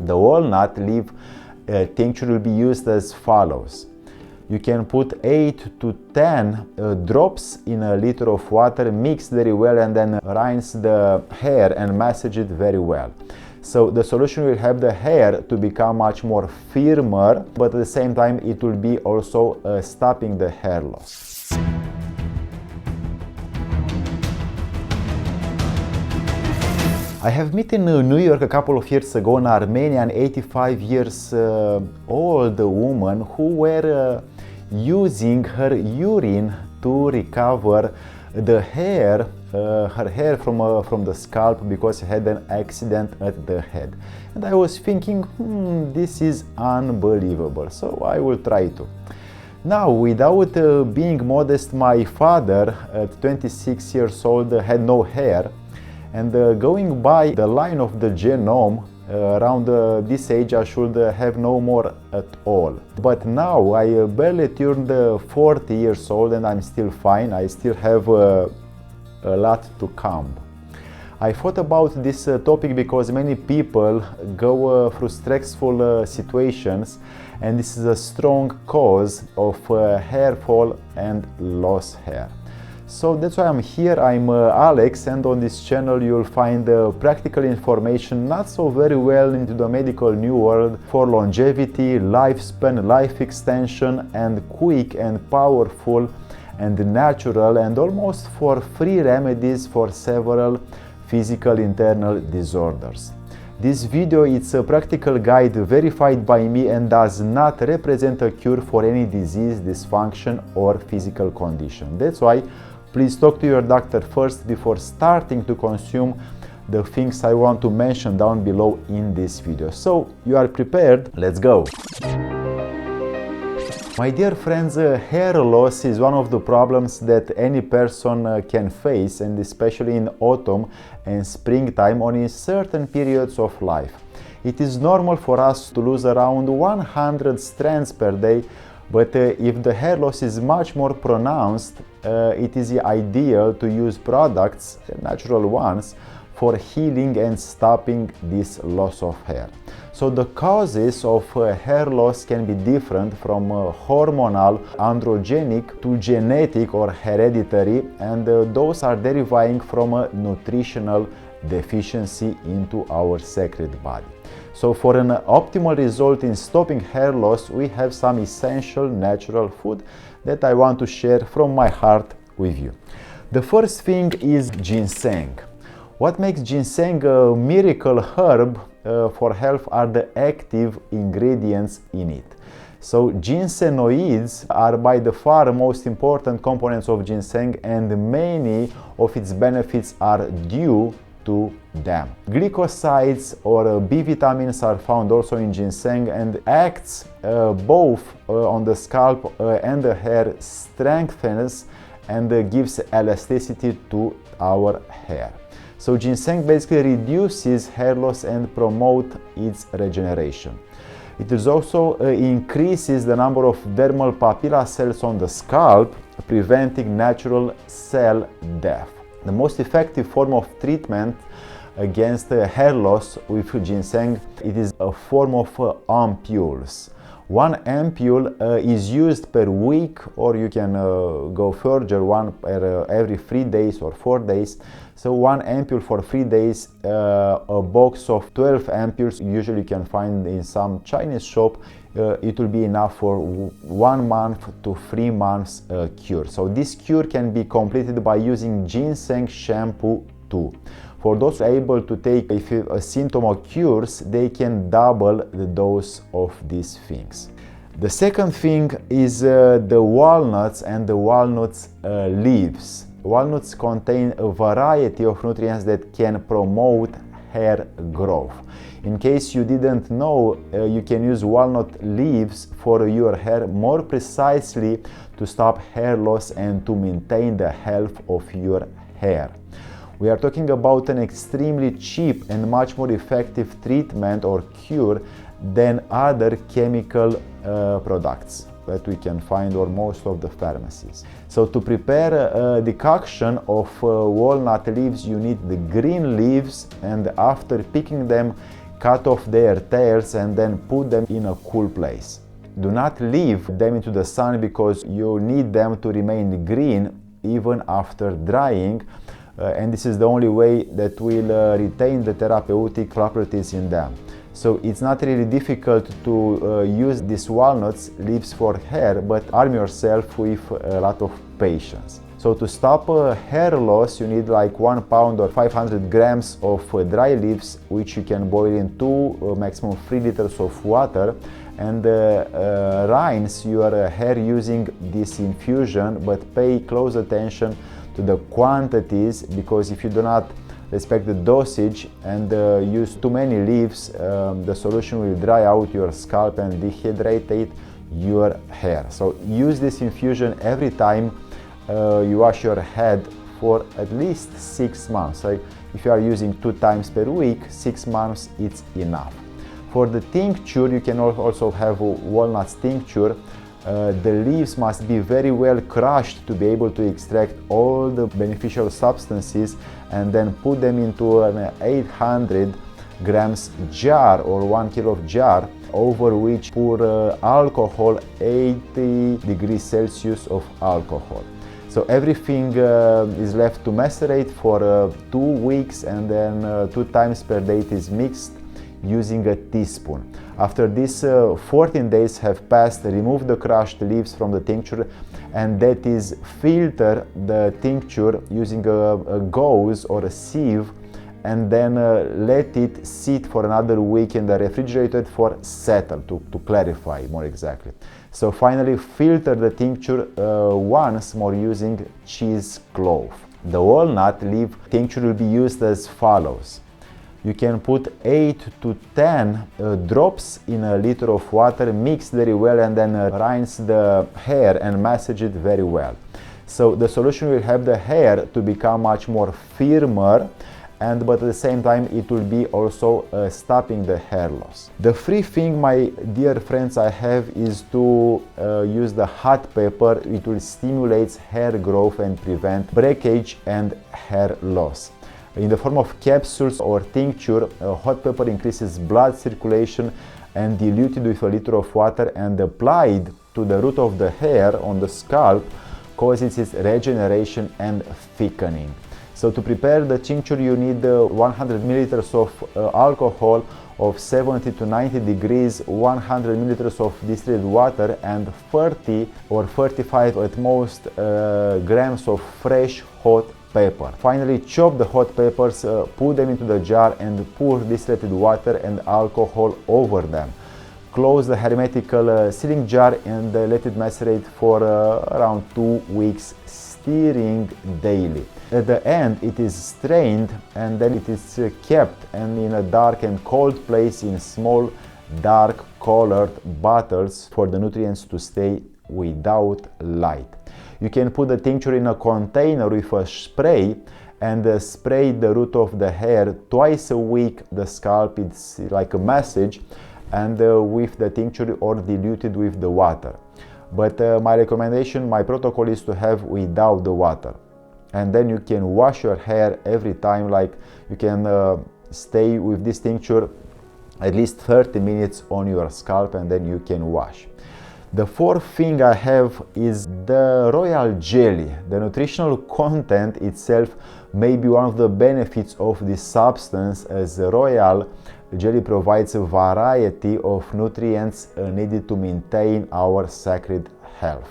The walnut leaf tincture will be used as follows. You can put 8 to 10 drops in a liter of water, mix very well, and then rinse the hair and massage it very well. So the solution will help the hair to become much more firmer, but at the same time it will be also stopping the hair loss. I have met in New York a couple of years ago an Armenian 85 years old woman who were using her urine to recover the hair, her hair from the scalp, because she had an accident at the head. And I was thinking, this is unbelievable, so I will try to. Now, without being modest, my father at 26 years old had no hair, and going by the line of the genome, around this age I should have no more at all. But now I barely turned 40 years old and I'm still fine. I still have a lot to come. I thought about this topic because many people go through stressful situations, and this is a strong cause of hair fall and lost hair. So that's why I'm here. I'm Alex, and on this channel you'll find practical information, not so very well into the medical new world, for longevity, lifespan, life extension, and quick and powerful and natural and almost for free remedies for several physical internal disorders. This video is a practical guide verified by me and does not represent a cure for any disease, dysfunction, or physical condition. That's why please talk to your doctor first before starting to consume the things I want to mention down below in this video. So you are prepared? Let's go! My dear friends, hair loss is one of the problems that any person can face, and especially in autumn and springtime or in certain periods of life. It is normal for us to lose around 100 strands per day, but if the hair loss is much more pronounced, it is ideal to use products, natural ones, for healing and stopping this loss of hair. So the causes of hair loss can be different, from hormonal, androgenic, to genetic or hereditary, and those are deriving from a nutritional deficiency into our sacred body. So for an optimal result in stopping hair loss, we have some essential natural food that I want to share from my heart with you. The first thing is ginseng. What makes ginseng a miracle herb for health are the active ingredients in it. So ginseноids are by the far most important components of ginseng, and many of its benefits are due to them. Glycosides or B vitamins are found also in ginseng and acts both on the scalp and the hair, strengthens and gives elasticity to our hair. So ginseng basically reduces hair loss and promotes its regeneration. It is also increases the number of dermal papilla cells on the scalp, preventing natural cell death. The most effective form of treatment against hair loss with ginseng, it is a form of ampules. One ampule is used per week, or you can go further, one per every 3 days or 4 days. So one ampule for 3 days, a box of 12 ampules, usually you can find in some Chinese shop, it will be enough for 1 month to 3 months cure. So this cure can be completed by using ginseng shampoo too. For those able to take, if a symptom occurs, they can double the dose of these things. The second thing is the walnuts and the walnuts leaves. Walnuts contain a variety of nutrients that can promote hair growth. In case you didn't know, you can use walnut leaves for your hair, more precisely to stop hair loss and to maintain the health of your hair. We are talking about an extremely cheap and much more effective treatment or cure than other chemical products that we can find or most of the pharmacies. So to prepare a decoction of walnut leaves, you need the green leaves, and after picking them, cut off their tails and then put them in a cool place. Do not leave them into the sun because you need them to remain green even after drying, and this is the only way that will retain the therapeutic properties in them. So it's not really difficult to use these walnuts leaves for hair, but arm yourself with a lot of patience. So to stop hair loss, you need like 1 pound or 500 grams of dry leaves, which you can boil in 2, maximum 3 liters of water, and rinse your hair using this infusion, but pay close attention to the quantities, because if you do not respect the dosage and use too many leaves, the solution will dry out your scalp and dehydrate your hair. So use this infusion every time you wash your head for at least 6 months. So if you are using 2 times per week, 6 months it's enough. For the tincture, you can also have walnuts tincture. The leaves must be very well crushed to be able to extract all the beneficial substances, and then put them into an 800 grams jar or 1 kilo of jar, over which pour alcohol, 80 degrees Celsius of alcohol. So everything is left to macerate for 2 weeks, and then 2 times per day it is mixed using a teaspoon. After this 14 days have passed, remove the crushed leaves from the tincture, and that is filter the tincture using a gauze or a sieve, and then let it sit for another week in the refrigerator for settle, to clarify more exactly. So finally filter the tincture once more using cheesecloth. The walnut leaf tincture will be used as follows. You can put 8 to 10 drops in a liter of water, mix very well, and then rinse the hair and massage it very well. So the solution will help the hair to become much more firmer, but at the same time it will be also stopping the hair loss. The free thing, my dear friends, I have is to use the hot pepper. It will stimulate hair growth and prevent breakage and hair loss. In the form of capsules or tincture, hot pepper increases blood circulation, and diluted with a liter of water and applied to the root of the hair on the scalp causes its regeneration and thickening. So to prepare the tincture, you need 100 milliliters of alcohol of 70 to 90 degrees, 100 milliliters of distilled water, and 30 or 35 at most grams of fresh hot pepper. Finally, chop the hot peppers, put them into the jar, and pour distilled water and alcohol over them. Close the hermetical sealing jar and let it macerate for around 2 weeks, stirring daily. At the end, it is strained, and then it is kept in a dark and cold place in small, dark colored bottles for the nutrients to stay without light. You can put the tincture in a container with a spray and spray the root of the hair twice a week. The scalp, it's like a massage, and with the tincture or diluted with the water. But my recommendation, my protocol is to have without the water. And then you can wash your hair every time, like you can stay with this tincture at least 30 minutes on your scalp, and then you can wash. The fourth thing I have is the royal jelly. The nutritional content itself may be one of the benefits of this substance, as the royal jelly provides a variety of nutrients needed to maintain our sacred health.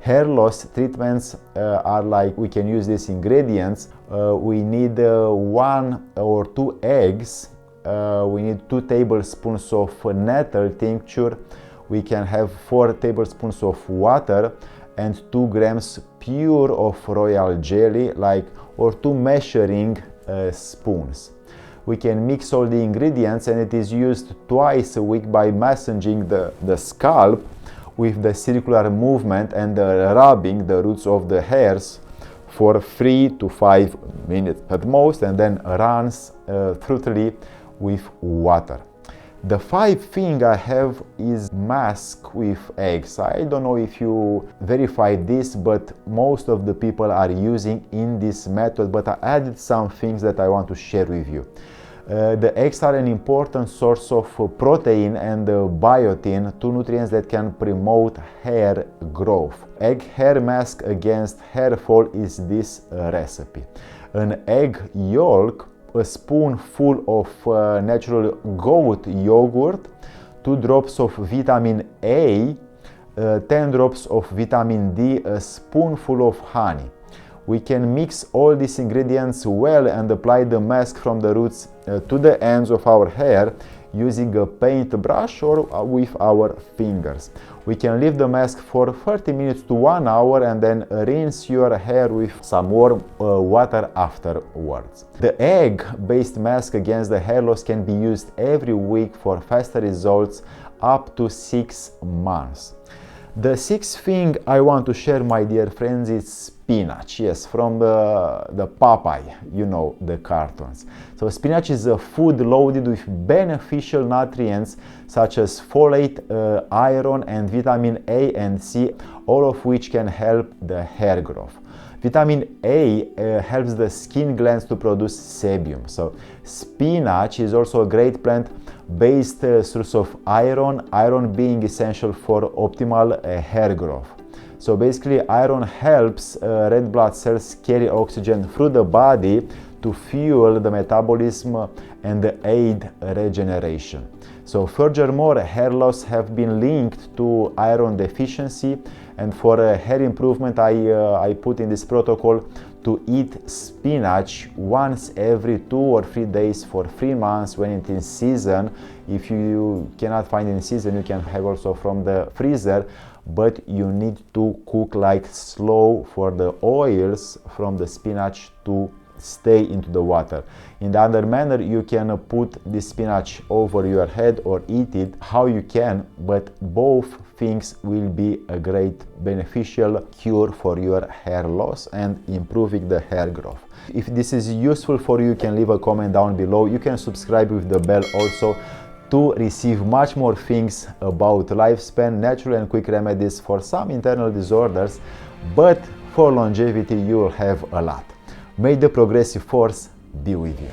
Hair loss treatments are like, we can use these ingredients. We need 1 or 2 eggs. We need 2 tablespoons of nettle tincture. We can have 4 tablespoons of water and 2 grams pure of royal jelly, or 2 measuring spoons. We can mix all the ingredients, and it is used twice a week by massaging the scalp with the circular movement and rubbing the roots of the hairs for 3 to 5 minutes at most, and then rinse thoroughly with water. The 5th thing I have is mask with eggs. I don't know if you verified this, but most of the people are using in this method, but I added some things that I want to share with you. The eggs are an important source of protein and biotin, two nutrients that can promote hair growth. Egg hair mask against hair fall is this recipe. An egg yolk, a spoonful of natural goat yogurt, 2 drops of vitamin A, 10 drops of vitamin D, a spoonful of honey. We can mix all these ingredients well and apply the mask from the roots to the ends of our hair using a paintbrush or with our fingers. We can leave the mask for 30 minutes to 1 hour and then rinse your hair with some warm water afterwards. The egg-based mask against the hair loss can be used every week for faster results up to 6 months. The sixth thing I want to share, my dear friends, is spinach. Yes, from the Popeye, you know, the cartoons. So spinach is a food loaded with beneficial nutrients such as folate, iron and vitamin A and C, all of which can help the hair growth. Vitamin A helps the skin glands to produce sebum. So spinach is also a great plant-based source of iron being essential for optimal hair growth. So basically iron helps red blood cells carry oxygen through the body to fuel the metabolism and aid regeneration. So furthermore, hair loss have been linked to iron deficiency, and for hair improvement I put in this protocol to eat spinach once every 2 or 3 days for 3 months when it is season. If you cannot find in season, you can have also from the freezer, but you need to cook like slow for the oils from the spinach to stay into the water. In the other manner, you can put the spinach over your head or eat it how you can, but both things will be a great beneficial cure for your hair loss and improving the hair growth. If this is useful for you, you can leave a comment down below. You can subscribe with the bell also to receive much more things about lifespan, natural and quick remedies for some internal disorders, but for longevity you will have a lot. May the progressive force be with you.